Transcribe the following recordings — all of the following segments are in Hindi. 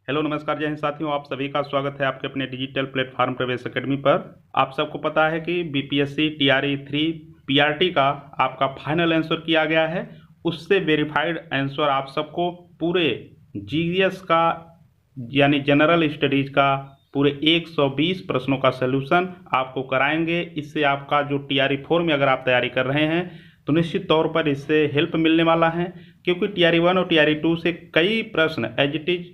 हेलो नमस्कार जय हिंद साथियों, आप सभी का स्वागत है आपके अपने डिजिटल प्लेटफॉर्म प्रवेश अकेडमी पर। आप सबको पता है कि बीपीएससी टीआरई 3 पीआरटी का आपका फाइनल आंसर किया गया है। उससे वेरीफाइड आंसर आप सबको पूरे जीएस का यानी जनरल स्टडीज का पूरे 120 प्रश्नों का सलूशन आपको कराएंगे। इससे आपका जो टीआरई 4 में अगर आप तैयारी कर रहे हैं तो निश्चित तौर पर इससे हेल्प मिलने वाला है, क्योंकि टीआरई 1 और टीआरई 2 से कई प्रश्न एज इट इज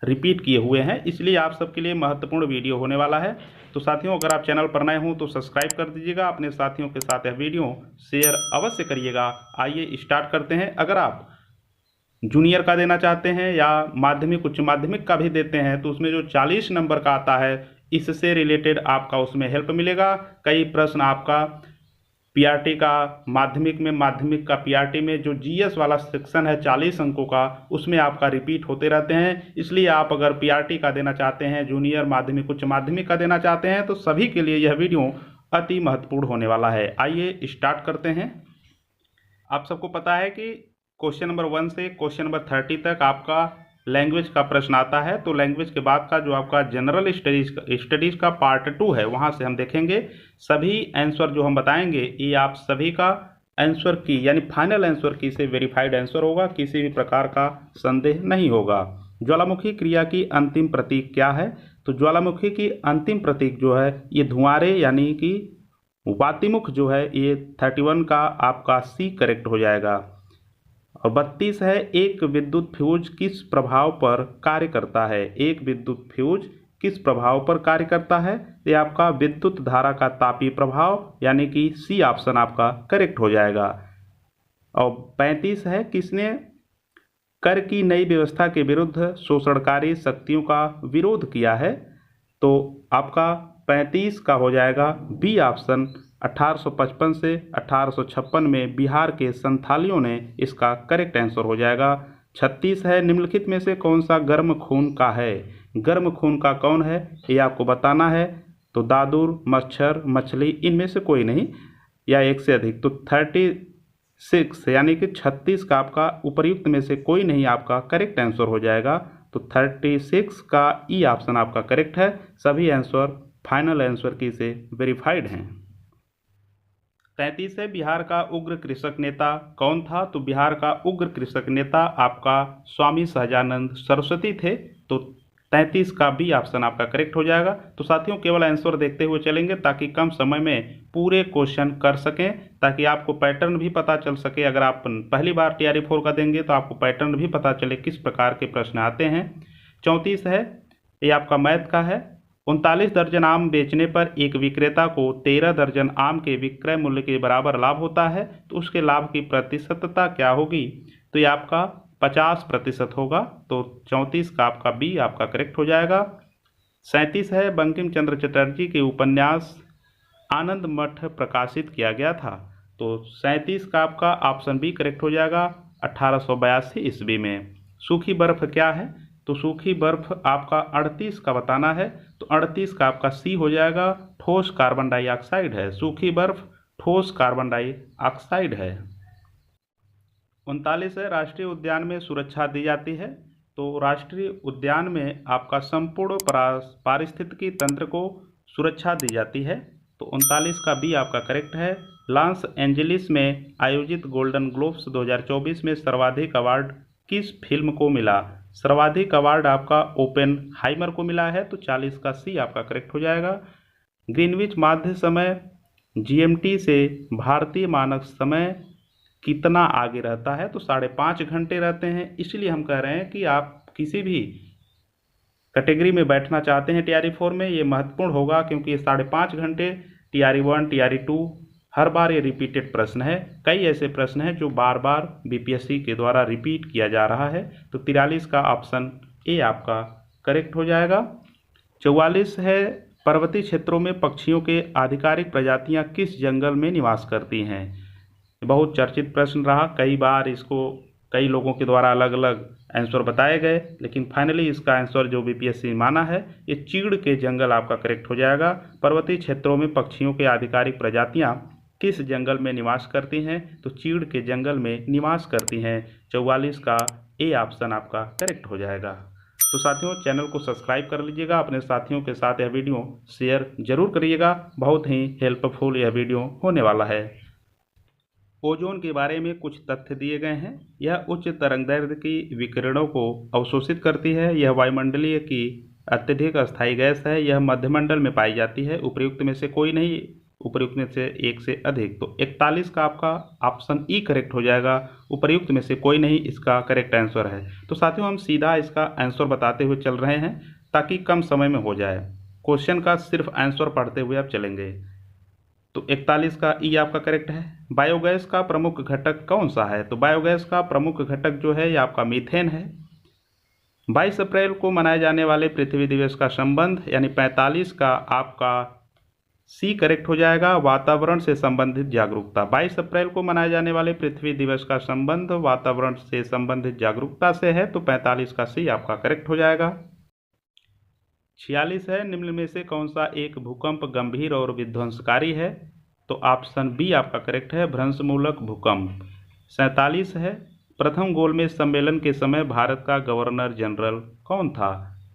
रिपीट किए हुए हैं। इसलिए आप सबके लिए महत्वपूर्ण वीडियो होने वाला है। तो साथियों, अगर आप चैनल पर नए हों तो सब्सक्राइब कर दीजिएगा, अपने साथियों के साथ यह वीडियो शेयर अवश्य करिएगा। आइए स्टार्ट करते हैं। अगर आप जूनियर का देना चाहते हैं या माध्यमिक उच्च माध्यमिक का भी देते हैं तो उसमें जो 40 नंबर का आता है, इससे रिलेटेड आपका उसमें हेल्प मिलेगा। कई प्रश्न आपका पीआरटी का माध्यमिक का पीआरटी में जो जीएस वाला सेक्शन है 40 अंकों का, उसमें आपका रिपीट होते रहते हैं। इसलिए आप अगर पीआरटी का देना चाहते हैं, जूनियर माध्यमिक उच्च माध्यमिक का देना चाहते हैं, तो सभी के लिए यह वीडियो अति महत्वपूर्ण होने वाला है। आइए स्टार्ट करते हैं। आप सबको पता है कि क्वेश्चन नंबर 1 से क्वेश्चन नंबर 30 तक आपका लैंग्वेज का प्रश्न आता है। तो लैंग्वेज के बाद का जो आपका जनरल स्टडीज का पार्ट 2 है, वहाँ से हम देखेंगे सभी आंसर जो हम बताएंगे, ये आप सभी का आंसर की यानी फाइनल आंसर की से वेरीफाइड आंसर होगा, किसी भी प्रकार का संदेह नहीं होगा। ज्वालामुखी क्रिया की अंतिम प्रतीक क्या है? तो ज्वालामुखी की अंतिम प्रतीक जो है ये धुआंरे यानी कि वातिमुख जो है, ये 31 का आपका सी करेक्ट हो जाएगा। और 32 है, एक विद्युत फ्यूज किस प्रभाव पर कार्य करता है? एक विद्युत फ्यूज किस प्रभाव पर कार्य करता है? ये आपका विद्युत धारा का तापीय प्रभाव यानी कि सी ऑप्शन आपका करेक्ट हो जाएगा। और 35 है, किसने कर की नई व्यवस्था के विरुद्ध शोषणकारी शक्तियों का विरोध किया है? तो आपका 35 का हो जाएगा बी ऑप्शन। 1855 से 1856 में बिहार के संथालियों ने इसका करेक्ट आंसर हो जाएगा। 36 है, निम्नलिखित में से कौन सा गर्म खून का है? गर्म खून का कौन है ये आपको बताना है। तो दादुर, मच्छर, मछली, इनमें से कोई नहीं या एक से अधिक। तो 36 यानी कि 36 का आपका उपर्युक्त में से कोई नहीं आपका करेक्ट आंसर हो जाएगा। तो 36 का ई ऑप्शन आपका करेक्ट है। सभी आंसर फाइनल आंसर की से वेरीफाइड हैं। 33 है, बिहार का उग्र कृषक नेता कौन था? तो बिहार का उग्र कृषक नेता आपका स्वामी सहजानंद सरस्वती थे। तो 33 का बी ऑप्शन आपका करेक्ट हो जाएगा। तो साथियों, केवल आंसर देखते हुए चलेंगे ताकि कम समय में पूरे क्वेश्चन कर सकें, ताकि आपको पैटर्न भी पता चल सके। अगर आप पहली बार टीआरई 4 का देंगे तो आपको पैटर्न भी पता चले किस प्रकार के प्रश्न आते हैं। 34 है, ये आपका मैथ का है। 39 दर्जन आम बेचने पर एक विक्रेता को 13 दर्जन आम के विक्रय मूल्य के बराबर लाभ होता है, तो उसके लाभ की प्रतिशतता क्या होगी? तो ये आपका 50% होगा। तो 34 का आपका बी आपका करेक्ट हो जाएगा। 37 है, बंकिम चंद्र चटर्जी के उपन्यास आनंद मठ प्रकाशित किया गया था। तो 37 का आपका ऑप्शन बी करेक्ट हो जाएगा, 1882 ईस्वी में। सूखी बर्फ क्या है? तो सूखी बर्फ आपका 38 का बताना है। तो 38 का आपका सी हो जाएगा, ठोस कार्बन डाइऑक्साइड है। सूखी बर्फ ठोस कार्बन डाइऑक्साइड है। 39 है, राष्ट्रीय उद्यान में सुरक्षा दी जाती है। तो राष्ट्रीय उद्यान में आपका संपूर्ण पारिस्थितिकी तंत्र को सुरक्षा दी जाती है। तो 39 का बी आपका करेक्ट है। लॉस एंजलिस में आयोजित गोल्डन ग्लोब्स 2024 में सर्वाधिक अवार्ड किस फिल्म को मिला? सर्वाधिक अवार्ड आपका ओपेनहाइमर को मिला है। तो 40 का सी आपका करेक्ट हो जाएगा। ग्रीनविच माध्य समय जीएमटी से भारतीय मानक समय कितना आगे रहता है? तो 5.5 घंटे रहते हैं। इसलिए हम कह रहे हैं कि आप किसी भी कैटेगरी में बैठना चाहते हैं टीआरई 4 में, ये महत्वपूर्ण होगा, क्योंकि ये 5.5 घंटे टीआरई 1 टीआरई 2 हर बार ये रिपीटेड प्रश्न है। कई ऐसे प्रश्न हैं जो बार बार बीपीएससी के द्वारा रिपीट किया जा रहा है। तो 43 का ऑप्शन ए आपका करेक्ट हो जाएगा। 44 है, पर्वतीय क्षेत्रों में पक्षियों के आधिकारिक प्रजातियां किस जंगल में निवास करती हैं? बहुत चर्चित प्रश्न रहा, कई बार इसको कई लोगों के द्वारा अलग अलग आंसर बताए गए, लेकिन फाइनली इसका आंसर जो बीपीएससी माना है, ये चीड़ के जंगल आपका करेक्ट हो जाएगा। पर्वतीय क्षेत्रों में पक्षियों के आधिकारिक प्रजातियां किस जंगल में निवास करती हैं? तो चीड़ के जंगल में निवास करती हैं। 44 का ए ऑप्शन आपका करेक्ट हो जाएगा। तो साथियों चैनल को सब्सक्राइब कर लीजिएगा, अपने साथियों के साथ यह वीडियो शेयर जरूर करिएगा, बहुत ही हेल्पफुल यह वीडियो होने वाला है। ओजोन के बारे में कुछ तथ्य दिए गए हैं। यह उच्च तरंगदैर्घ्य की विकिरणों को अवशोषित करती है। यह वायुमंडलीय की अत्यधिक अस्थायी गैस है। यह मध्यमंडल में पाई जाती है। उपर्युक्त में से कोई नहीं, उपर्युक्त में से एक से अधिक। तो 41 का आपका ऑप्शन ई करेक्ट हो जाएगा। उपर्युक्त में से कोई नहीं इसका करेक्ट आंसर है। तो साथियों हम सीधा इसका आंसर बताते हुए चल रहे हैं ताकि कम समय में हो जाए। क्वेश्चन का सिर्फ आंसर पढ़ते हुए आप चलेंगे। तो 41 का ई आपका करेक्ट है। बायोगैस का प्रमुख घटक कौन सा है? तो बायोगैस का प्रमुख घटक जो है ये आपका मीथेन है। 22 अप्रैल को मनाए जाने वाले पृथ्वी दिवस का संबंध यानी 45 का आपका सी करेक्ट हो जाएगा। वातावरण से संबंधित जागरूकता। 22 अप्रैल को मनाए जाने वाले पृथ्वी दिवस का संबंध वातावरण से संबंधित जागरूकता से है, तो 45 का सी आपका करेक्ट हो जाएगा। 46 है, निम्न में से कौन सा एक भूकंप गंभीर और विध्वंसकारी है? तो ऑप्शन बी आपका करेक्ट है, भ्रंशमूलक भूकंप। 47 है, प्रथम गोलमेज सम्मेलन के समय भारत का गवर्नर जनरल कौन था?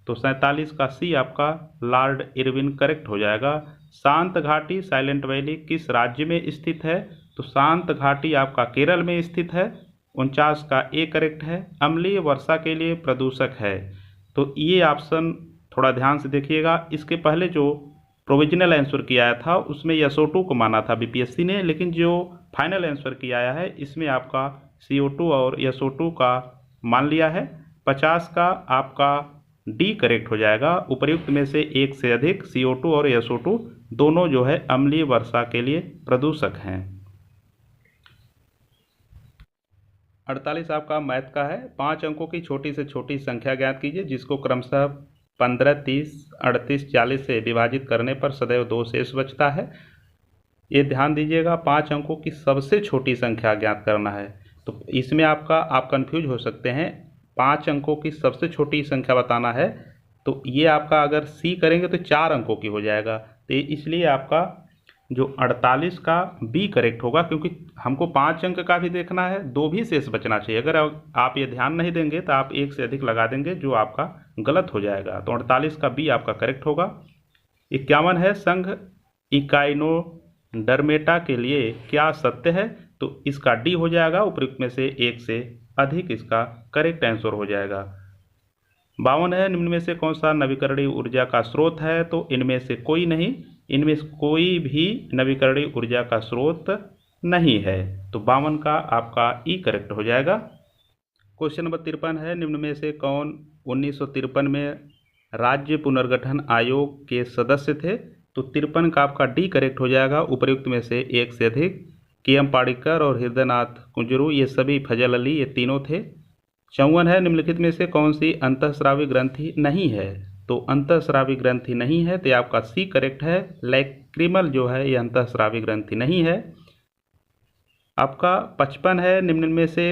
तो 47 का सी आपका लॉर्ड इरविन करेक्ट हो जाएगा। शांत घाटी साइलेंट वैली किस राज्य में स्थित है? तो शांत घाटी आपका केरल में स्थित है। 49 का ए करेक्ट है। अम्लीय वर्षा के लिए प्रदूषक है। तो ये ऑप्शन थोड़ा ध्यान से देखिएगा। इसके पहले जो प्रोविजनल आंसर किया आया था उसमें SO2 को माना था बीपीएससी ने, लेकिन जो फाइनल आंसर किया आया है इसमें आपका CO2 और SO2 का मान लिया है। 50 का आपका डी करेक्ट हो जाएगा। उपर्युक्त में से एक से अधिक CO2 और SO2 दोनों जो है अम्लीय वर्षा के लिए प्रदूषक हैं। 48 आपका मैथ का है। 5 अंकों की छोटी से छोटी संख्या ज्ञात कीजिए जिसको क्रमशः 15, 30, 38, 40 से विभाजित करने पर सदैव 2 शेष बचता है। ये ध्यान दीजिएगा, 5 अंकों की सबसे छोटी संख्या ज्ञात करना है। तो इसमें आप कंफ्यूज हो सकते हैं। 5 अंकों की सबसे छोटी संख्या बताना है तो ये आपका अगर सी करेंगे तो 4 अंकों की हो जाएगा। तो इसलिए आपका जो 48 का बी करेक्ट होगा, क्योंकि हमको 5 अंक का भी देखना है, 2 भी शेष बचना चाहिए। अगर आप ये ध्यान नहीं देंगे तो आप 1 से अधिक लगा देंगे जो आपका गलत हो जाएगा। तो 48 का बी आपका करेक्ट होगा। 51 है, संघ इकाइनोडर्मेटा के लिए क्या सत्य है? तो इसका डी हो जाएगा। उपयुक्त में से एक से अधिक इसका करेक्ट आंसर हो जाएगा। 52 है, निम्न में से कौन सा नवीकरणीय ऊर्जा का स्रोत है? तो इनमें से कोई नहीं, इनमें से कोई भी नवीकरणीय ऊर्जा का स्रोत नहीं है। तो 52 का आपका ई करेक्ट हो जाएगा। क्वेश्चन नंबर 53 है, निम्न में से कौन 1953 में राज्य पुनर्गठन आयोग के सदस्य थे? तो 53 का आपका डी करेक्ट हो जाएगा। उपर्युक्त में से एक से अधिक KM पाड़िक्कर और हृदयनाथ कुंजरू, ये सभी फजल अली, ये तीनों थे। 54 है, निम्नलिखित में से कौन सी अंतःस्रावी ग्रंथि नहीं है? तो अंतःस्रावी ग्रंथि नहीं है तो आपका सी करेक्ट है। लैक्रिमल जो है ये अंतःस्रावी ग्रंथि नहीं है। आपका 55 है, निम्न में से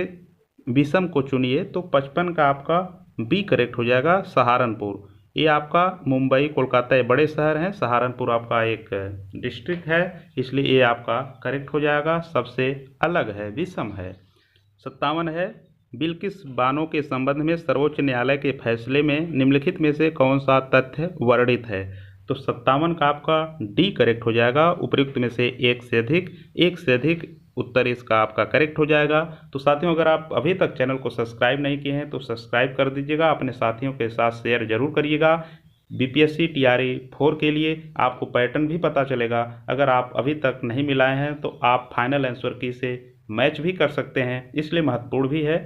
विषम को चुनिए। तो 55 का आपका बी करेक्ट हो जाएगा, सहारनपुर। ये आपका मुंबई कोलकाता ये बड़े शहर हैं, सहारनपुर आपका एक डिस्ट्रिक्ट है, इसलिए ये आपका करेक्ट हो जाएगा। सबसे अलग है, विषम है। 57 है, बिल्किस बानो के संबंध में सर्वोच्च न्यायालय के फैसले में निम्नलिखित में से कौन सा तथ्य वर्णित है? तो 57 का आपका डी करेक्ट हो जाएगा। उपर्युक्त में से एक से अधिक उत्तर इसका आपका करेक्ट हो जाएगा। तो साथियों अगर आप अभी तक चैनल को सब्सक्राइब नहीं किए हैं तो सब्सक्राइब कर दीजिएगा, अपने साथियों के साथ शेयर जरूर करिएगा। बीपीएससी TRE 4 के लिए आपको पैटर्न भी पता चलेगा। अगर आप अभी तक नहीं मिलाए हैं तो आप फाइनल आंसर की से मैच भी कर सकते हैं, इसलिए महत्वपूर्ण भी है।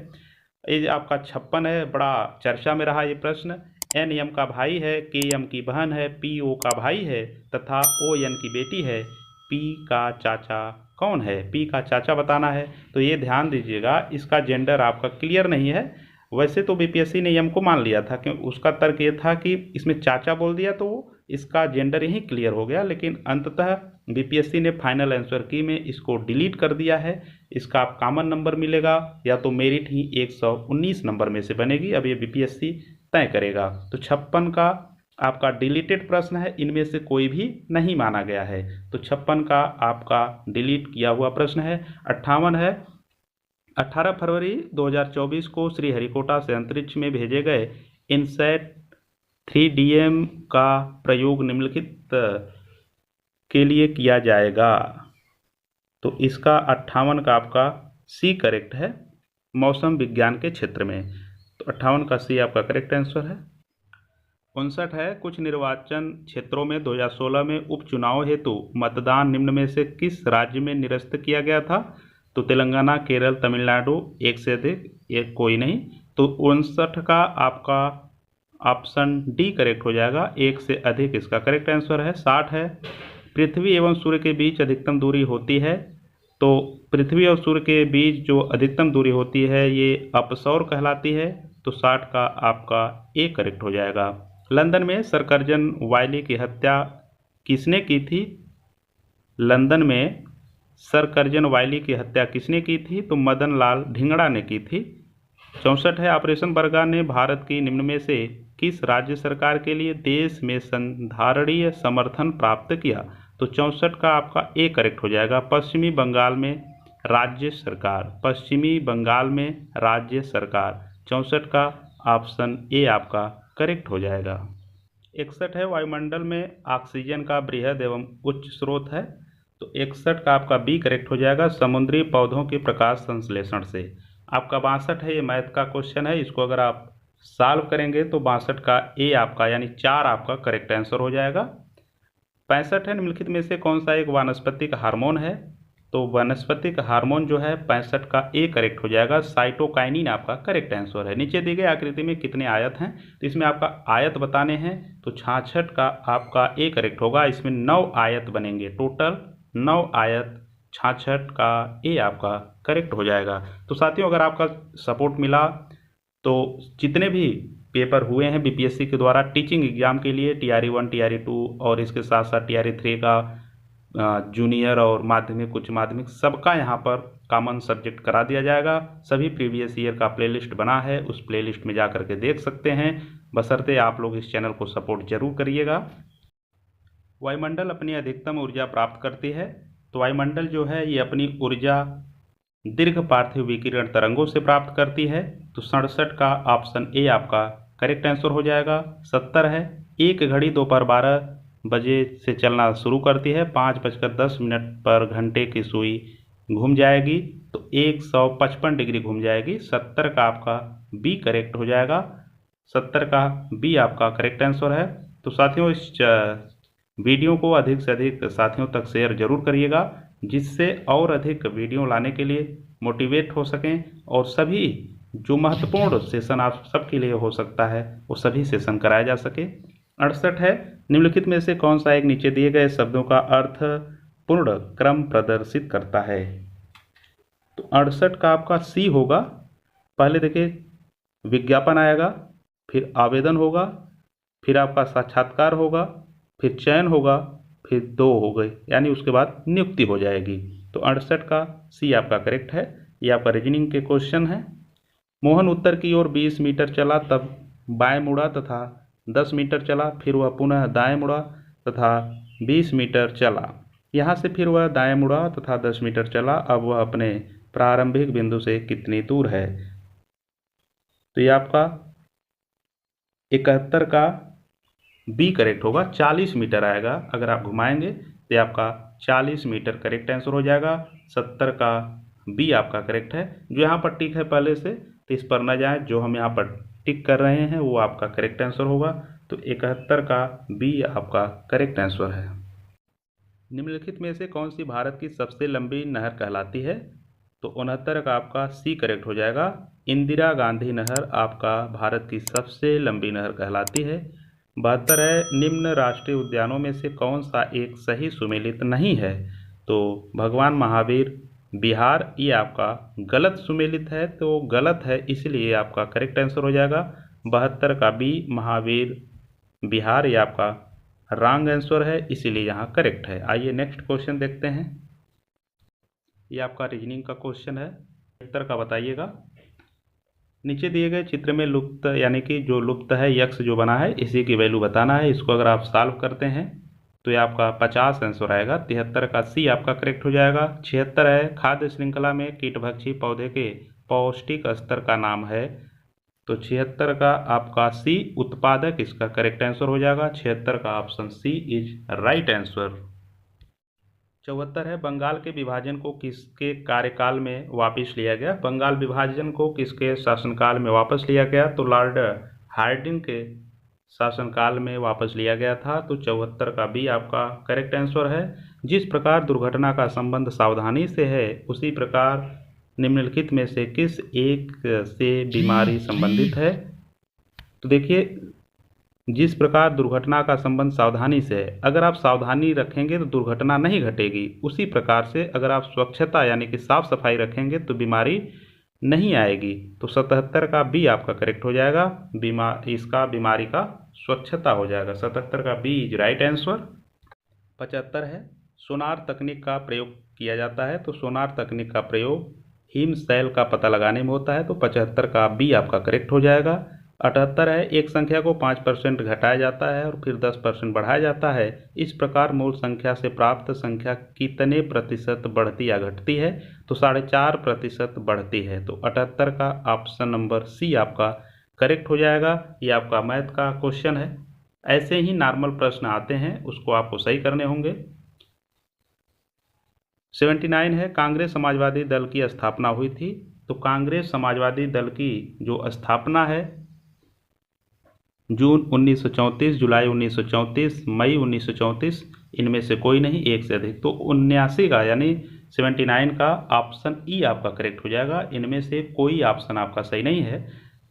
ये आपका 56 है, बड़ा चर्चा में रहा ये प्रश्न। NM का भाई है, KM की बहन है, PO का भाई है तथा ON की बेटी है। P का चाचा कौन है? P का चाचा बताना है। तो ये ध्यान दीजिएगा, इसका जेंडर आपका क्लियर नहीं है। वैसे तो बीपीएससी ने M को मान लिया था, क्योंकि उसका तर्क ये था कि इसमें चाचा बोल दिया तो इसका जेंडर यही क्लियर हो गया, लेकिन अंततः बीपीएससी ने फाइनल आंसर की में इसको डिलीट कर दिया है। इसका आप कॉमन नंबर मिलेगा या तो मेरिट ही 119 नंबर में से बनेगी। अब ये बीपीएससी तय करेगा। तो 56 का आपका डिलीटेड प्रश्न है, इनमें से कोई भी नहीं माना गया है। तो 56 का आपका डिलीट किया हुआ प्रश्न है। 58 है, 18 फरवरी 2024 को श्रीहरिकोटा से अंतरिक्ष में भेजे गए इनसेट 3DM का प्रयोग निम्नलिखित के लिए किया जाएगा। तो इसका 58 का आपका सी करेक्ट है, मौसम विज्ञान के क्षेत्र में। तो 58 का सी आपका करेक्ट आंसर है। 59 है, कुछ निर्वाचन क्षेत्रों में 2016 में उपचुनाव हेतु मतदान निम्न में से किस राज्य में निरस्त किया गया था? तो तेलंगाना, केरल, तमिलनाडु, एक से अधिक, एक कोई नहीं। तो 59 का आपका ऑप्शन डी करेक्ट हो जाएगा, एक से अधिक इसका करेक्ट आंसर है। 60 है, पृथ्वी एवं सूर्य के बीच अधिकतम दूरी होती है। तो पृथ्वी और सूर्य के बीच जो अधिकतम दूरी होती है ये अपसौर कहलाती है। तो 60 का आपका ए करेक्ट हो जाएगा। लंदन में सर कर्जन वायली की हत्या किसने की थी? लंदन में सर कर्जन वायली की हत्या किसने की थी? तो मदन लाल धिंगड़ा ने की थी। 64 है, ऑपरेशन बरगा ने भारत की निम्न में से किस राज्य सरकार के लिए देश में संधारणीय समर्थन प्राप्त किया? तो 64 का आपका ए करेक्ट हो जाएगा, पश्चिमी बंगाल में राज्य सरकार। पश्चिमी बंगाल में राज्य सरकार। 64 का ऑप्शन ए आपका करेक्ट हो जाएगा। 61 है, वायुमंडल में ऑक्सीजन का बृहद एवं उच्च स्रोत है। तो 61 का आपका बी करेक्ट हो जाएगा, समुद्री पौधों के प्रकाश संश्लेषण से। आपका 62 है, ये मैथ का क्वेश्चन है, इसको अगर आप सॉल्व करेंगे तो 62 का ए आपका यानी 4 आपका करेक्ट आंसर हो जाएगा। 65 है, निम्नलिखित में से कौन सा एक वानस्पतिक हार्मोन है? तो वानस्पतिक हार्मोन जो है 65 का ए करेक्ट हो जाएगा, साइटोकाइनिन आपका करेक्ट आंसर है। नीचे दी गई आकृति में कितने आयत हैं? तो इसमें आपका आयत बताने हैं, तो 66 का आपका ए करेक्ट होगा। इसमें 9 आयत बनेंगे, टोटल 9 आयत, 66 का ए आपका करेक्ट हो जाएगा। तो साथियों, अगर आपका सपोर्ट मिला तो जितने भी पेपर हुए हैं बीपीएससी के द्वारा टीचिंग एग्जाम के लिए, TRE 1, TRE 2 और इसके साथ साथ TRE 3 का जूनियर और माध्यमिक, उच्च माध्यमिक, सबका यहाँ पर कॉमन सब्जेक्ट करा दिया जाएगा। सभी प्रीवियस ईयर का प्लेलिस्ट बना है, उस प्लेलिस्ट में जा करके देख सकते हैं, बशर्ते आप लोग इस चैनल को सपोर्ट जरूर करिएगा। वायुमंडल अपनी अधिकतम ऊर्जा प्राप्त करती है। तो वायुमंडल जो है ये अपनी ऊर्जा दीर्घ पार्थिव विकिरण तरंगों से प्राप्त करती है। तो 67 का ऑप्शन ए आपका करेक्ट आंसर हो जाएगा। 70 है, एक घड़ी दोपहर 12 बजे से चलना शुरू करती है, 5:10 पर घंटे की सुई घूम जाएगी तो 155 डिग्री घूम जाएगी। 70 का आपका बी करेक्ट हो जाएगा। 70 का बी आपका करेक्ट आंसर है। तो साथियों, इस वीडियो को अधिक से अधिक साथियों तक शेयर जरूर करिएगा, जिससे और अधिक वीडियो लाने के लिए मोटिवेट हो सकें और सभी जो महत्वपूर्ण सेशन आप सबके लिए हो सकता है वो सभी सेशन कराया जा सके। 68 है, निम्नलिखित में से कौन सा एक नीचे दिए गए शब्दों का अर्थ पूर्ण क्रम प्रदर्शित करता है? तो 68 का आपका सी होगा। पहले देखिए, विज्ञापन आएगा, फिर आवेदन होगा, फिर आपका साक्षात्कार होगा, फिर चयन होगा, फिर 2 हो गए, यानी उसके बाद नियुक्ति हो जाएगी। तो 68 का सी आपका करेक्ट है। ये आपका रीजनिंग के क्वेश्चन है। मोहन उत्तर की ओर 20 मीटर चला, तब बाएं मुड़ा तथा 10 मीटर चला, फिर वह पुनः दाएं मुड़ा तथा 20 मीटर चला। यहाँ से फिर वह दाएं मुड़ा तथा 10 मीटर चला। अब वह अपने प्रारंभिक बिंदु से कितनी दूर है? तो ये आपका 71 का बी करेक्ट होगा, 40 मीटर आएगा। अगर आप घुमाएंगे तो आपका 40 मीटर करेक्ट आंसर हो जाएगा। 70 का बी आपका करेक्ट है। जो यहाँ पर टिक है पहले से, तो इस पर न जाए, जो हम यहाँ पर टिक कर रहे हैं वो आपका करेक्ट आंसर होगा। तो 71 का बी आपका करेक्ट आंसर है। निम्नलिखित में से कौन सी भारत की सबसे लंबी नहर कहलाती है? तो 69 का आपका सी करेक्ट हो जाएगा। इंदिरा गांधी नहर आपका भारत की सबसे लंबी नहर कहलाती है। 72 है, निम्न राष्ट्रीय उद्यानों में से कौन सा एक सही सुमेलित नहीं है? तो भगवान महावीर बिहार, ये आपका गलत सुमेलित है, तो गलत है, इसलिए आपका करेक्ट आंसर हो जाएगा। 72 का बी महावीर बिहार, ये आपका रॉन्ग आंसर है, इसीलिए यहाँ करेक्ट है। आइए नेक्स्ट क्वेश्चन देखते हैं। ये आपका रीजनिंग का क्वेश्चन है, उत्तर का बताइएगा। नीचे दिए गए चित्र में लुप्त, यानी कि जो लुप्त है यक्ष जो बना है, इसी की वैल्यू बताना है। इसको अगर आप सॉल्व करते हैं तो ये आपका 50 आंसर आएगा। 73 का सी आपका करेक्ट हो जाएगा। 76 है, खाद्य श्रृंखला में कीटभक्षी पौधे के पौष्टिक स्तर का नाम है। तो 76 का आपका सी उत्पादक इसका करेक्ट आंसर हो जाएगा। 76 का option C is right answer. 74 है बंगाल के विभाजन को किसके कार्यकाल में वापस लिया गया। बंगाल विभाजन को किसके शासनकाल में वापस लिया गया, तो लॉर्ड हार्डिंग के शासनकाल में वापस लिया गया था। तो 74 का बी आपका करेक्ट आंसर है। जिस प्रकार दुर्घटना का संबंध सावधानी से है, उसी प्रकार निम्नलिखित में से किस एक से बीमारी संबंधित है। तो देखिए, जिस प्रकार दुर्घटना का संबंध सावधानी से है, अगर आप सावधानी रखेंगे तो दुर्घटना नहीं घटेगी। उसी प्रकार से अगर आप स्वच्छता यानी कि साफ सफाई रखेंगे तो बीमारी नहीं आएगी। तो 77 का बी आपका करेक्ट हो जाएगा। बीमारी का स्वच्छता हो जाएगा। 77 का बी इज राइट आंसर। 75 है सोनार तकनीक का प्रयोग किया जाता है। तो सोनार तकनीक का प्रयोग हिमशैल का पता लगाने में होता है। तो 75 का बी आपका करेक्ट हो जाएगा। 78 है एक संख्या को 5% घटाया जाता है और फिर 10% बढ़ाया जाता है। इस प्रकार मूल संख्या से प्राप्त संख्या कितने प्रतिशत बढ़ती या घटती है, तो 4.5% बढ़ती है। तो 78 का ऑप्शन नंबर सी आपका करेक्ट हो जाएगा। ये आपका मैथ का क्वेश्चन है। ऐसे ही नॉर्मल प्रश्न आते हैं, उसको आपको सही करने होंगे। 79 है कांग्रेस समाजवादी दल की स्थापना हुई थी। तो कांग्रेस समाजवादी दल की जो स्थापना है जून 1934, जुलाई 1934, मई 1934, इनमें से कोई नहीं, एक से अधिक। तो 79 का यानी 79 का ऑप्शन ई आपका करेक्ट हो जाएगा। इनमें से कोई ऑप्शन आपका सही नहीं है।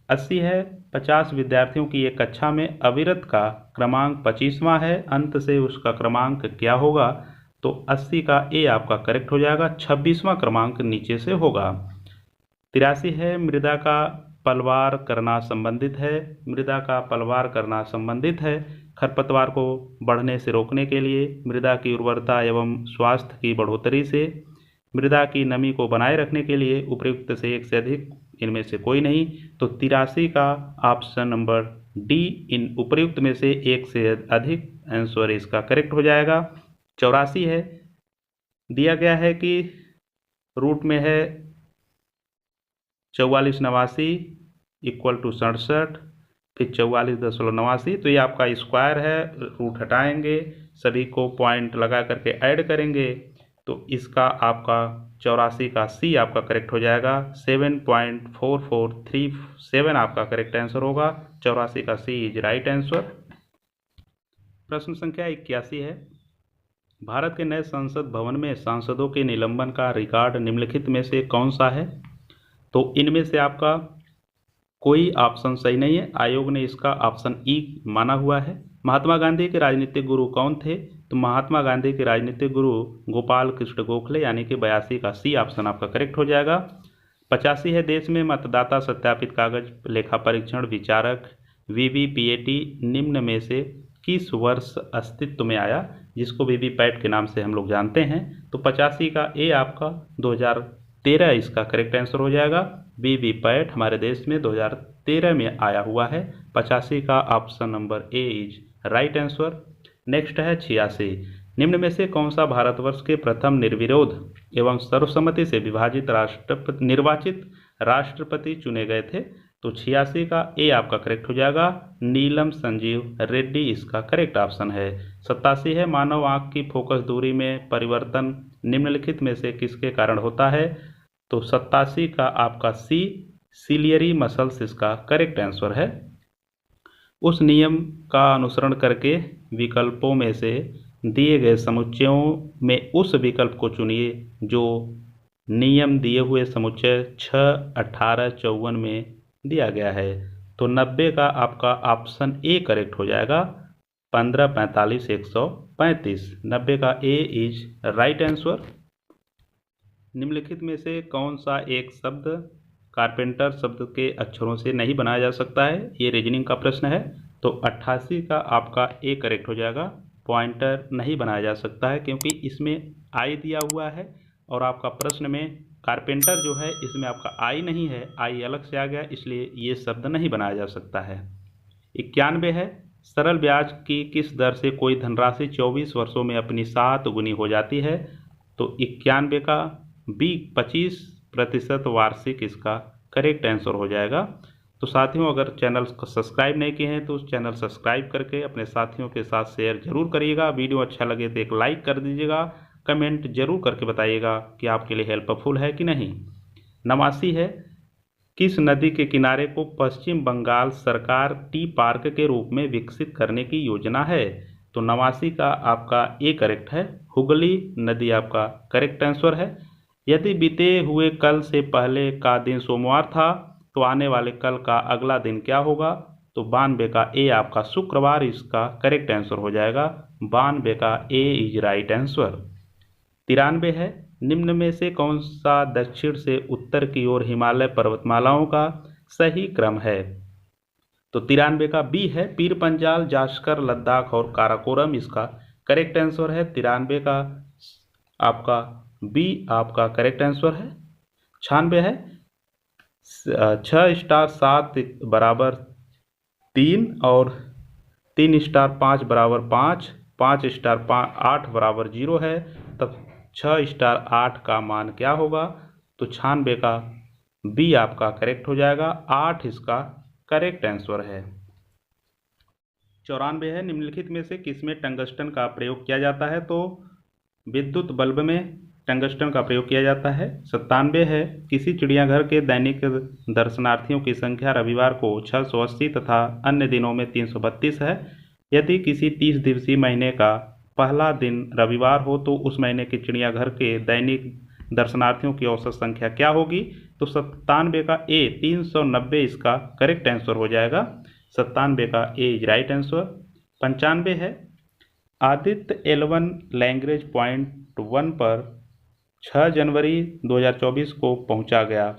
80 है 50 विद्यार्थियों की एक कक्षा में अविरत का क्रमांक 25वां है, अंत से उसका क्रमांक क्या होगा। तो 80 का ए आपका करेक्ट हो जाएगा। 26वां क्रमांक नीचे से होगा। 83 है मृदा का पलवार करना संबंधित है। मृदा का पलवार करना संबंधित है खरपतवार को बढ़ने से रोकने के लिए, मृदा की उर्वरता एवं स्वास्थ्य की बढ़ोतरी से, मृदा की नमी को बनाए रखने के लिए, उपयुक्त से एक से अधिक, इनमें से कोई नहीं। तो 83 का ऑप्शन नंबर डी इन उपयुक्त में से एक से अधिक आंसर इसका करेक्ट हो जाएगा। 84 है दिया गया है कि रूट में है 4489 इक्वल टू 67, फिर 44.89। तो ये आपका स्क्वायर है, रूट हटाएंगे, सभी को पॉइंट लगा करके ऐड करेंगे, तो इसका आपका 84 का सी आपका करेक्ट हो जाएगा। 7.4437 आपका करेक्ट आंसर होगा। 84 का सी इज राइट आंसर। प्रश्न संख्या 81 है भारत के नए संसद भवन में सांसदों के निलंबन का रिकॉर्ड निम्नलिखित में से कौन सा है। तो इनमें से आपका कोई ऑप्शन सही नहीं है। आयोग ने इसका ऑप्शन ई माना हुआ है। महात्मा गांधी के राजनीतिक गुरु कौन थे। तो महात्मा गांधी के राजनीतिक गुरु गोपाल कृष्ण गोखले, यानी कि 82 का सी ऑप्शन आपका करेक्ट हो जाएगा। 85 है देश में मतदाता सत्यापित कागज लेखा परीक्षण विचारक वीवीपीएटी निम्न में से किस वर्ष अस्तित्व में आया, जिसको वीवीपैट के नाम से हम लोग जानते हैं। तो 85 का ए आपका 2013 इसका करेक्ट आंसर हो जाएगा। वीवीपैट हमारे देश में 2013 में आया हुआ है। 85 का option number A is right answer. Next है 86 निम्न में से कौन सा भारतवर्ष के प्रथम निर्विरोध एवं सर्वसम्मति से निर्वाचित राष्ट्रपति चुने गए थे। तो 86 का ए आपका करेक्ट हो जाएगा। नीलम संजीव रेड्डी इसका करेक्ट ऑप्शन है। 87 है मानव आंख की फोकस दूरी में परिवर्तन निम्नलिखित में से किसके कारण होता है। तो 87 का आपका सी सिलियरी मसल्स इसका करेक्ट आंसर है। उस नियम का अनुसरण करके विकल्पों में से दिए गए समुच्चयों में उस विकल्प को चुनिए जो नियम दिए हुए समुच्चय 6, 18, 54 में दिया गया है। तो 90 का आपका ऑप्शन ए करेक्ट हो जाएगा। 15, 45, 135, 90 का ए इज राइट आंसर। निम्नलिखित में से कौन सा एक शब्द कारपेंटर शब्द के अक्षरों से नहीं बनाया जा सकता है। ये रीजनिंग का प्रश्न है। तो 88 का आपका ए करेक्ट हो जाएगा। पॉइंटर नहीं बनाया जा सकता है क्योंकि इसमें आई दिया हुआ है और आपका प्रश्न में कारपेंटर जो है इसमें आपका आई नहीं है, आई अलग से आ गया, इसलिए ये शब्द नहीं बनाया जा सकता है। 91 है सरल ब्याज की किस दर से कोई धनराशि 24 वर्षों में अपनी 7 गुनी हो जाती है। तो 91 का बी 25% वार्षिक इसका करेक्ट आंसर हो जाएगा। तो साथियों, अगर चैनल को सब्सक्राइब नहीं किए हैं तो उस चैनल सब्सक्राइब करके अपने साथियों के साथ शेयर जरूर करिएगा। वीडियो अच्छा लगे तो एक लाइक कर दीजिएगा, कमेंट जरूर करके बताइएगा कि आपके लिए हेल्पफुल है कि नहीं। 89 है, किस नदी के किनारे को पश्चिम बंगाल सरकार टी पार्क के रूप में विकसित करने की योजना है? तो 89 का आपका ए करेक्ट है, हुगली नदी आपका करेक्ट आंसर है। यदि बीते हुए कल से पहले का दिन सोमवार था तो आने वाले कल का अगला दिन क्या होगा? तो 92 का ए आपका शुक्रवार इसका करेक्ट आंसर हो जाएगा। 92 का ए इज राइट आंसर। 93 है, निम्न में से कौन सा दक्षिण से उत्तर की ओर हिमालय पर्वतमालाओं का सही क्रम है? तो 93 का बी है, पीर पंजाल, जास्कर, लद्दाख और काराकोरम इसका करेक्ट आंसर है। 93 का आपका बी आपका करेक्ट आंसर है। 96 है, 6 स्टार 7 बराबर 3 और 3 स्टार 5 बराबर 5, 5 स्टार 8 बराबर 0 है, तब 6 स्टार 8 का मान क्या होगा? तो 96 का बी आपका करेक्ट हो जाएगा, 8 इसका करेक्ट आंसर है। 94 है, निम्नलिखित में से किसमें टंगस्टन का प्रयोग किया जाता है? तो विद्युत बल्ब में टंगस्टन का प्रयोग किया जाता है। 97 है, किसी चिड़ियाघर के दैनिक दर्शनार्थियों की संख्या रविवार को 680 तथा अन्य दिनों में 332 है। यदि किसी 30 दिवसीय महीने का पहला दिन रविवार हो तो उस महीने के चिड़ियाघर के दैनिक दर्शनार्थियों की औसत संख्या क्या होगी? तो 97 का ए 390 इसका करेक्ट आंसर हो जाएगा। 97 का ए इज राइट आंसर। 95 है, आदित्य L1 लैंग्वेज पॉइंट 1 पर 6 जनवरी 2024 को पहुंचा गया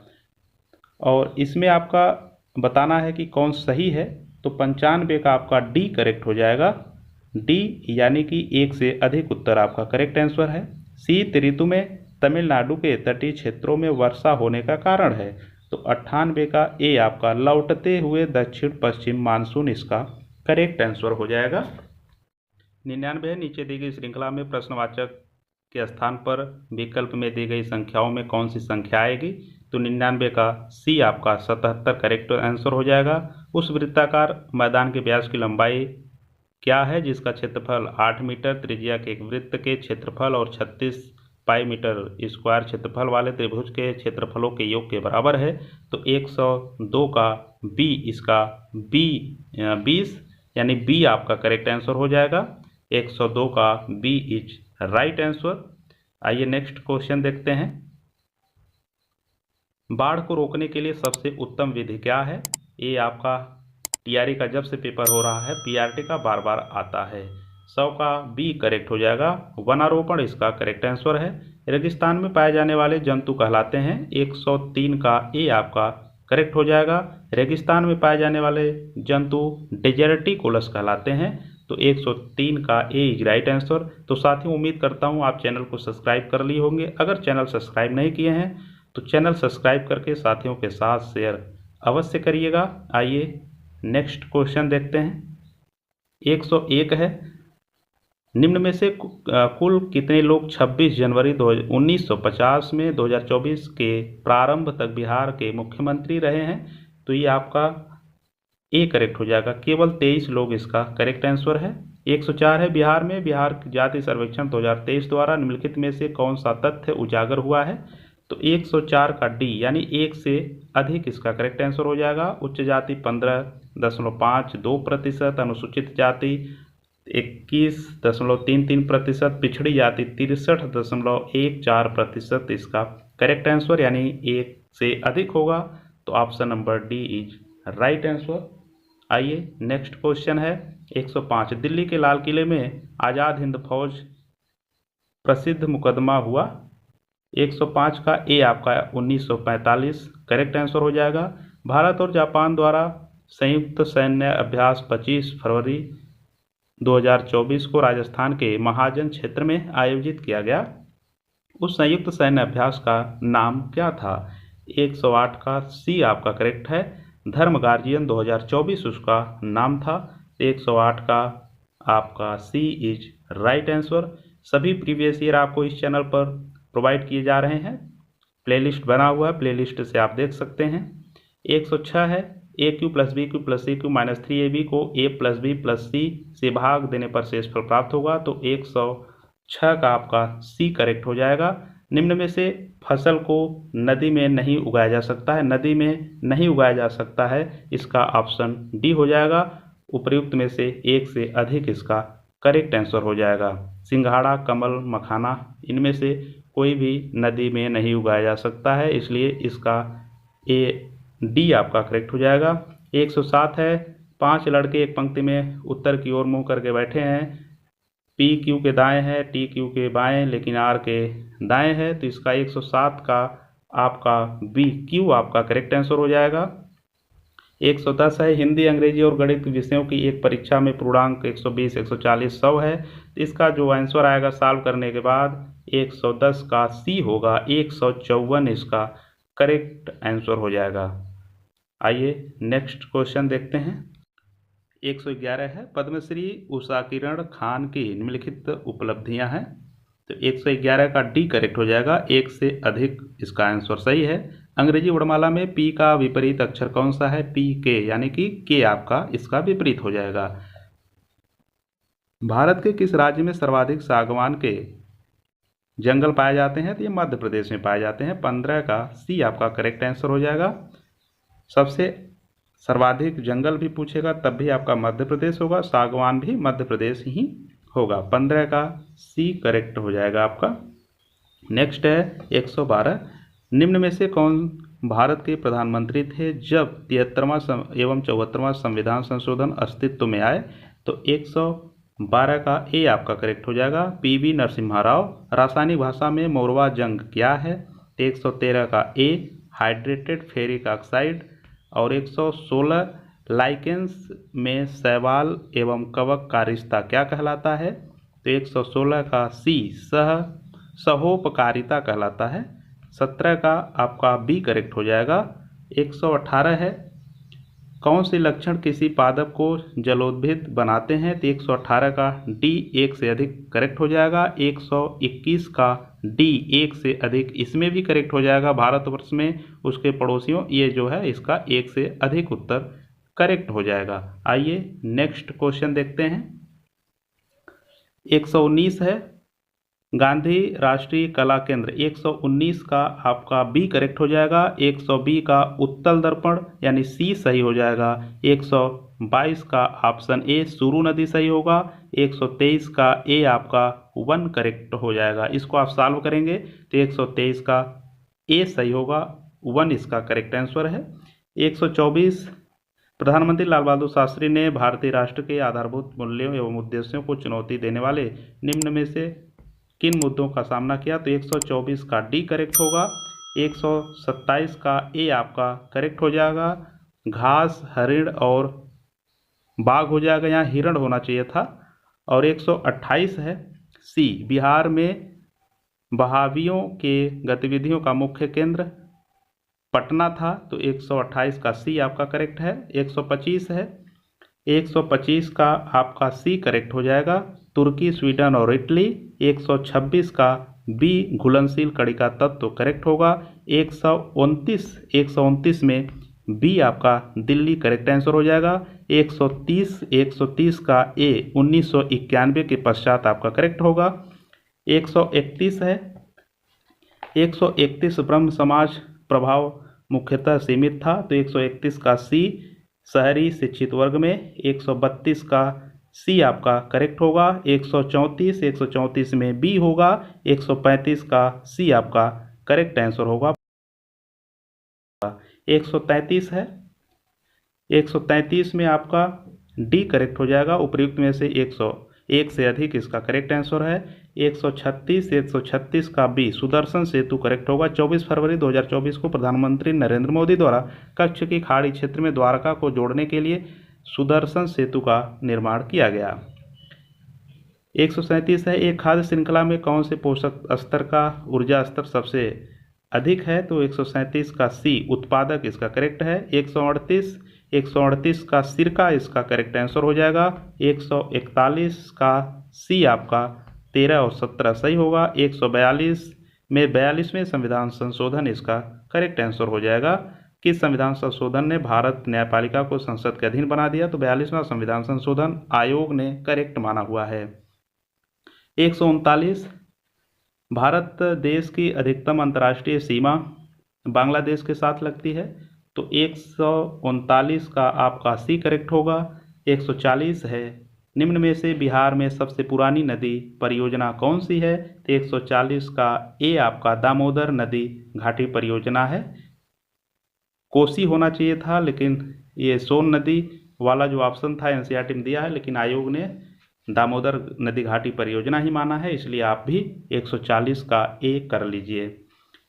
और इसमें आपका बताना है कि कौन सही है। तो 95 का आपका डी करेक्ट हो जाएगा। डी यानी कि एक से अधिक उत्तर आपका करेक्ट आंसर है। शीत ऋतु में तमिलनाडु के तटीय क्षेत्रों में वर्षा होने का कारण है। तो 98 का ए आपका लौटते हुए दक्षिण पश्चिम मानसून इसका करेक्ट आंसर हो जाएगा। 99 है, नीचे दी गई श्रृंखला में प्रश्नवाचक के स्थान पर विकल्प में दी गई संख्याओं में कौन सी संख्या आएगी? तो 99 का सी आपका 77 करेक्ट आंसर हो जाएगा। उस वृत्ताकार मैदान के व्यास की लंबाई क्या है जिसका क्षेत्रफल 8 मीटर, त्रिज्या के एक वृत्त के क्षेत्रफल और 36 पाई मीटर स्क्वायर क्षेत्रफल वाले त्रिभुज के क्षेत्रफलों के योग के बराबर है? तो 102 का बी इसका बी 20 यानी बी आपका करेक्ट आंसर हो जाएगा। 102 का बी इज राइट आंसर। आइए नेक्स्ट क्वेश्चन देखते हैं। बाढ़ को रोकने के लिए सबसे उत्तम विधि क्या है? ये आपका टीआरई का जब से पेपर हो रहा है पीआरटी का बार बार आता है। 100 का बी करेक्ट हो जाएगा। वनारोपण इसका करेक्ट आंसर है। रेगिस्तान में पाए जाने वाले जंतु कहलाते हैं। 103 का ए आपका करेक्ट हो जाएगा। रेगिस्तान में पाए जाने वाले जंतु डेजर्टिकुलस कहलाते हैं। तो 103 का ए इज राइट आंसर। तो साथियों, उम्मीद करता हूं आप चैनल को सब्सक्राइब कर लिए होंगे। अगर चैनल सब्सक्राइब नहीं किए हैं तो चैनल सब्सक्राइब करके साथियों के साथ शेयर अवश्य करिएगा। आइए नेक्स्ट क्वेश्चन देखते हैं। 101 है, निम्न में से कुल कितने लोग 26 जनवरी 1950 में 2024 के प्रारंभ तक बिहार के मुख्यमंत्री रहे हैं? तो ये आपका ए करेक्ट हो जाएगा। केवल 23 लोग इसका करेक्ट आंसर है। 104 है, बिहार में बिहार जाति सर्वेक्षण 2023 द्वारा निम्नलिखित में से कौन सा तथ्य उजागर हुआ है? तो 104 का डी यानी एक से अधिक इसका करेक्ट आंसर हो जाएगा। उच्च जाति 15.52%, अनुसूचित जाति 21.33%, पिछड़ी जाति 63.14% इसका करेक्ट आंसर यानी एक से अधिक होगा। तो option number D is right answer. आइए नेक्स्ट क्वेश्चन है। 105, दिल्ली के लाल किले में आज़ाद हिंद फौज प्रसिद्ध मुकदमा हुआ? 105 का ए आपका 1945 करेक्ट आंसर हो जाएगा। भारत और जापान द्वारा संयुक्त सैन्य अभ्यास 25 फरवरी 2024 को राजस्थान के महाजन क्षेत्र में आयोजित किया गया। उस संयुक्त सैन्य अभ्यास का नाम क्या था? 108 का सी आपका करेक्ट है। धर्म गार्जियन 2024 उसका नाम था। 108 का आपका सी इज राइट आंसर। सभी प्रीवियस ईयर आपको इस चैनल पर प्रोवाइड किए जा रहे हैं। प्लेलिस्ट बना हुआ है, प्लेलिस्ट से आप देख सकते हैं। 106 है, a cube plus b cube plus c cube minus 3ab को a plus b plus c से भाग देने पर शेषफल प्राप्त होगा। तो 106 का आपका सी करेक्ट हो जाएगा। निम्न में से फसल को नदी में नहीं उगाया जा सकता है, नदी में नहीं उगाया जा सकता है, इसका ऑप्शन डी हो जाएगा। उपर्युक्त में से एक से अधिक इसका करेक्ट आंसर हो जाएगा। सिंघाड़ा, कमल, मखाना, इनमें से कोई भी नदी में नहीं उगाया जा सकता है, इसलिए इसका ए डी आपका करेक्ट हो जाएगा। 107 है, 5 लड़के एक पंक्ति में उत्तर की ओर मुंह करके बैठे हैं। पी क्यू के दाएं है, टी क्यू के बाएं, लेकिन आर के दाएं है। तो इसका 107 का आपका बी क्यू आपका करेक्ट आंसर हो जाएगा। 110 है, हिंदी, अंग्रेजी और गणित विषयों की एक परीक्षा में पूर्णांक 120, 140, 100 है। तो इसका जो आंसर आएगा सॉल्व करने के बाद 110 का सी होगा, 154 इसका करेक्ट आंसर हो जाएगा। आइए नेक्स्ट क्वेश्चन देखते हैं। 111 है, पद्मश्री उषा किरण खान की निम्नलिखित उपलब्धियां हैं। तो 111 का डी करेक्ट हो जाएगा, एक से अधिक इसका आंसर सही है। अंग्रेजी वर्णमाला में पी का विपरीत अक्षर कौन सा है? पी के, यानी कि के आपका इसका विपरीत हो जाएगा। भारत के किस राज्य में सर्वाधिक सागवान के जंगल पाए जाते हैं? तो ये मध्य प्रदेश में पाए जाते हैं। 15 का सी आपका करेक्ट आंसर हो जाएगा। सबसे सर्वाधिक जंगल भी पूछेगा तब भी आपका मध्य प्रदेश होगा, सागवान भी मध्य प्रदेश ही होगा। 15 का सी करेक्ट हो जाएगा आपका। नेक्स्ट है 112, निम्न में से कौन भारत के प्रधानमंत्री थे जब 73वां एवं 74वां संविधान संशोधन अस्तित्व में आए? तो 112 का ए आपका करेक्ट हो जाएगा, पीवी नरसिम्हा राव। रासायनिक भाषा में मोरवा जंग क्या है? तो 113 का ए, हाइड्रेटेड फेरिक ऑक्साइड। और 116, लाइकेंस में शैवाल एवं कवक का रिश्ता क्या कहलाता है? तो 116 का सी, सहोपकारिता कहलाता है। 17 का आपका बी करेक्ट हो जाएगा। 118 है, कौन से लक्षण किसी पादप को जलोद्भिद बनाते हैं? तो 118 का डी, एक से अधिक करेक्ट हो जाएगा। 121 का डी, एक से अधिक, इसमें भी करेक्ट हो जाएगा। भारतवर्ष में उसके पड़ोसियों, ये जो है इसका एक से अधिक उत्तर करेक्ट हो जाएगा। आइए नेक्स्ट क्वेश्चन देखते हैं। 119 है, गांधी राष्ट्रीय कला केंद्र। 119 का आपका बी करेक्ट हो जाएगा। 120 का उत्तल दर्पण यानी सी सही हो जाएगा। 122 का ऑप्शन ए, सुरु नदी सही होगा। 123 का ए आपका 1 करेक्ट हो जाएगा। इसको आप सॉल्व करेंगे तो 123 का ए सही होगा, 1 इसका करेक्ट आंसर है। 124, प्रधानमंत्री लाल बहादुर शास्त्री ने भारतीय राष्ट्र के आधारभूत मूल्यों एवं उद्देश्यों को चुनौती देने वाले निम्न में से किन मुद्दों का सामना किया? तो 124 का डी करेक्ट होगा। 127 का ए आपका करेक्ट हो जाएगा, घास, हरिण और बाघ हो जाएगा, यहाँ हिरण होना चाहिए था। और 128 है सी, बिहार में बहावियों के गतिविधियों का मुख्य केंद्र पटना था। तो 128 का सी आपका करेक्ट है। 125 है, 125 का आपका सी करेक्ट हो जाएगा, तुर्की, स्वीडन और इटली। 126 का बी, घुलनशील कणिका तत्व करेक्ट होगा। 129 में बी आपका दिल्ली करेक्ट आंसर हो जाएगा। 130 का ए, 1991 के पश्चात आपका करेक्ट होगा। 131 है, 131 ब्रह्म समाज प्रभाव मुख्यतः सीमित था। तो 131 का सी, शहरी शिक्षित वर्ग में। 132 का सी आपका करेक्ट होगा। 134 में बी होगा। 135 का सी आपका करेक्ट आंसर होगा। 133 है, 133 में आपका डी करेक्ट हो जाएगा। उपर्युक्त में से 101 से अधिक इसका करेक्ट आंसर है। 136 का बी, सुदर्शन सेतु करेक्ट होगा। 24 फरवरी 2024 को प्रधानमंत्री नरेंद्र मोदी द्वारा कच्छ की खाड़ी क्षेत्र में द्वारका को जोड़ने के लिए सुदर्शन सेतु का निर्माण किया गया। 137 है, एक खाद्य श्रृंखला में कौन से पोषक स्तर का ऊर्जा स्तर सबसे अधिक है? तो 137 का सी, उत्पादक इसका करेक्ट है। 138 का सिरका इसका करेक्ट आंसर हो जाएगा। 141 का सी आपका 13 और 17 सही होगा। 142 में 42वें संविधान संशोधन इसका करेक्ट आंसर हो जाएगा। किस संविधान संशोधन ने भारत न्यायपालिका को संसद के अधीन बना दिया? तो 42वां संविधान संशोधन आयोग ने करेक्ट माना हुआ है। 139, भारत देश की अधिकतम अंतर्राष्ट्रीय सीमा बांग्लादेश के साथ लगती है। तो 139 का आपका सी करेक्ट होगा। 140 है, निम्न में से बिहार में सबसे पुरानी नदी परियोजना कौन सी है? तो 140 का ए आपका दामोदर नदी घाटी परियोजना है। कोसी होना चाहिए था, लेकिन ये सोन नदी वाला जो ऑप्शन था एनसीईआरटी में दिया है, लेकिन आयोग ने दामोदर नदी घाटी परियोजना ही माना है, इसलिए आप भी 140 का ए कर लीजिए।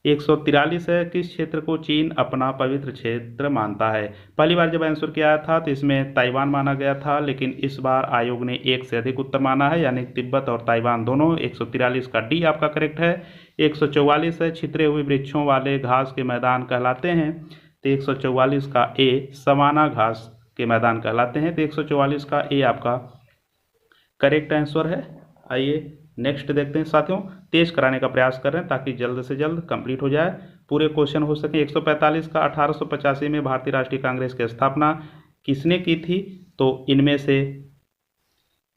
143 है, किस क्षेत्र को चीन अपना पवित्र क्षेत्र मानता है? पहली बार जब आंसर किया आया था तो इसमें ताइवान माना गया था, लेकिन इस बार आयोग ने एक से अधिक उत्तर माना है, यानी तिब्बत और ताइवान दोनों। 143 का डी आपका करेक्ट है। 144 है, छितरे हुए वृक्षों वाले घास के मैदान कहलाते हैं। तो 144 का ए सवाना घास के मैदान कहलाते हैं। तो 144 का ए आपका करेक्ट आंसर है। आइए नेक्स्ट देखते हैं साथियों। तेज कराने का प्रयास कर रहे हैं ताकि जल्द से जल्द कंप्लीट हो जाए, पूरे क्वेश्चन हो सके। 145 का 1885 में भारतीय राष्ट्रीय कांग्रेस की स्थापना किसने की थी? तो इनमें से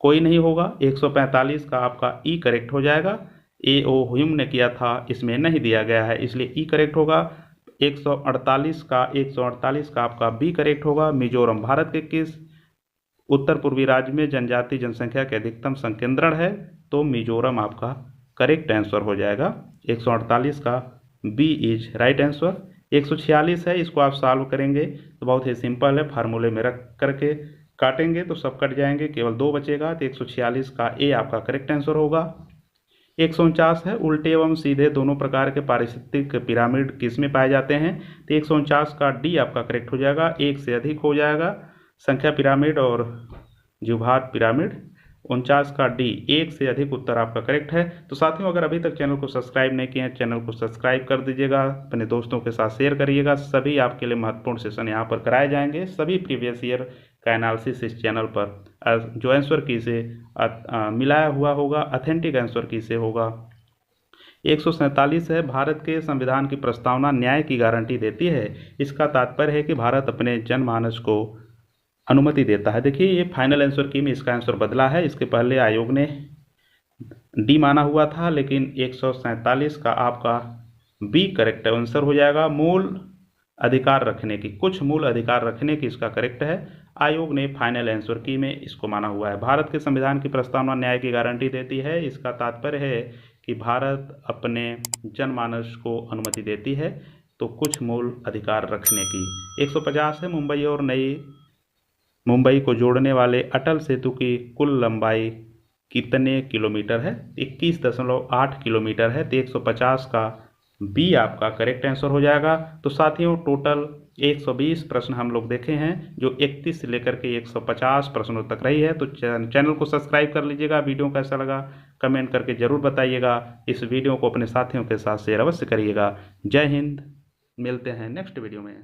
कोई नहीं होगा। 145 का आपका ई करेक्ट हो जाएगा। ए ओ ह्यूम ने किया था, इसमें नहीं दिया गया है, इसलिए ई करेक्ट होगा। 148 का आपका बी करेक्ट होगा। मिजोरम भारत के किस उत्तर पूर्वी राज्य में जनजाति जनसंख्या के अधिकतम संकेंद्रण है? तो मिजोरम आपका करेक्ट आंसर हो जाएगा। 148 का बी इज राइट आंसर। 146 है, इसको आप सॉल्व करेंगे तो बहुत ही सिंपल है, फार्मूले में रख करके काटेंगे तो सब कट जाएंगे, केवल 2 बचेगा। तो 146 का ए आपका करेक्ट आंसर होगा। 149 है, उल्टे एवं सीधे दोनों प्रकार के पारिस्थितिक पिरामिड किस में पाए जाते हैं? तो 149 का डी आपका करेक्ट हो जाएगा। एक से अधिक हो जाएगा, संख्या पिरामिड और ज्युभार पिरामिड। 49 का डी, एक से अधिक उत्तर आपका करेक्ट है। तो साथियों, अगर अभी तक चैनल को सब्सक्राइब नहीं किए हैं, चैनल को सब्सक्राइब कर दीजिएगा, अपने दोस्तों के साथ शेयर करिएगा। सभी आपके लिए महत्वपूर्ण सेशन यहाँ पर कराए जाएंगे, सभी प्रीवियस ईयर का एनालिसिस इस चैनल पर। जो आंसर की से मिलाया हुआ होगा, ऑथेंटिक आंसर की से होगा। 147 है, भारत के संविधान की प्रस्तावना न्याय की गारंटी देती है। इसका तात्पर्य है कि भारत अपने जनमानस को अनुमति देता है। देखिए, ये फाइनल आंसर की में इसका आंसर बदला है। इसके पहले आयोग ने डी माना हुआ था, लेकिन 147 का आपका बी करेक्ट आंसर हो जाएगा। मूल अधिकार रखने की, कुछ मूल अधिकार रखने की इसका करेक्ट है। आयोग ने फाइनल आंसर की में इसको माना हुआ है। भारत के संविधान की प्रस्तावना न्याय की गारंटी देती है। इसका तात्पर्य है कि भारत अपने जनमानस को अनुमति देती है, तो कुछ मूल अधिकार रखने की। 150 है, मुंबई और नई मुंबई को जोड़ने वाले अटल सेतु की कुल लंबाई कितने किलोमीटर है? 21.8 किलोमीटर है। तो 150 का बी आपका करेक्ट आंसर हो जाएगा। तो साथियों, टोटल 120 प्रश्न हम लोग देखे हैं, जो 31 से लेकर के 150 प्रश्नों तक रही है। तो चैनल को सब्सक्राइब कर लीजिएगा। वीडियो कैसा लगा कमेंट करके ज़रूर बताइएगा। इस वीडियो को अपने साथियों के साथ शेयर अवश्य करिएगा। जय हिंद, मिलते हैं नेक्स्ट वीडियो में।